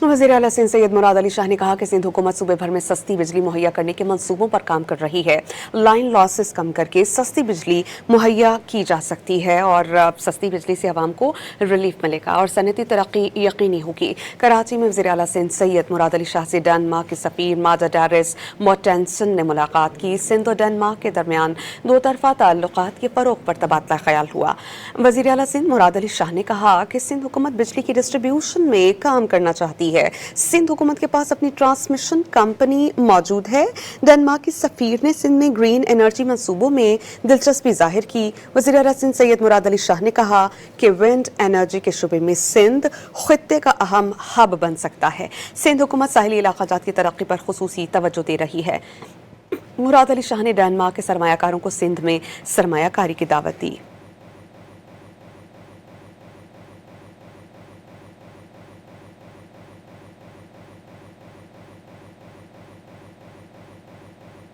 वज़ीर आला सिंध सैयद मुराद अली शाह ने कहा कि सिंध हुकूमत सूबे भर में सस्ती बिजली मुहैया करने के मंसूबों पर काम कर रही है। लाइन लॉसेस कम करके सस्ती बिजली मुहैया की जा सकती है और सस्ती बिजली से आवाम को रिलीफ मिलेगा और सनती तरक्की यकीनी होगी। कराची में वज़ीर आला सिंध सैयद मुराद अली शाह से डेनमार्क के सफ़ीर मादा डारिस मोटेंसन ने मुलाकात की। सिंध और डेनमार्क के दरमियान दो तरफ़ा ताल्लुकात के फ़रोग़ पर तबादला ख्याल हुआ। वज़ीर आला सिंध मुराद अली शाह ने कहा कि सिंध हुकूमत बिजली की डिस्ट्रीब्यूशन में काम करना चाहती है। सिंध हुकूमत के पास अपनी ट्रांसमिशन कंपनी मौजूद है। डेनमार्क के सफ़ीर ने सिंध में ग्रीन एनर्जी मंसूबों में दिलचस्पी जाहिर की। वज़ीर आला सिंध सैयद मुराद अली शाह ने कहा कि विंड एनर्जी के शुबे में सिंध खित्ते का अहम हब बन सकता है। सिंध हुकूमत साहिली इलाक़ाजात की तरक्की पर खुसूसी तवज्जो दे रही है। मुराद अली शाह ने डेनमार्क के सरमायाकारों को सिंध में सरमायाकारी की दावत दी।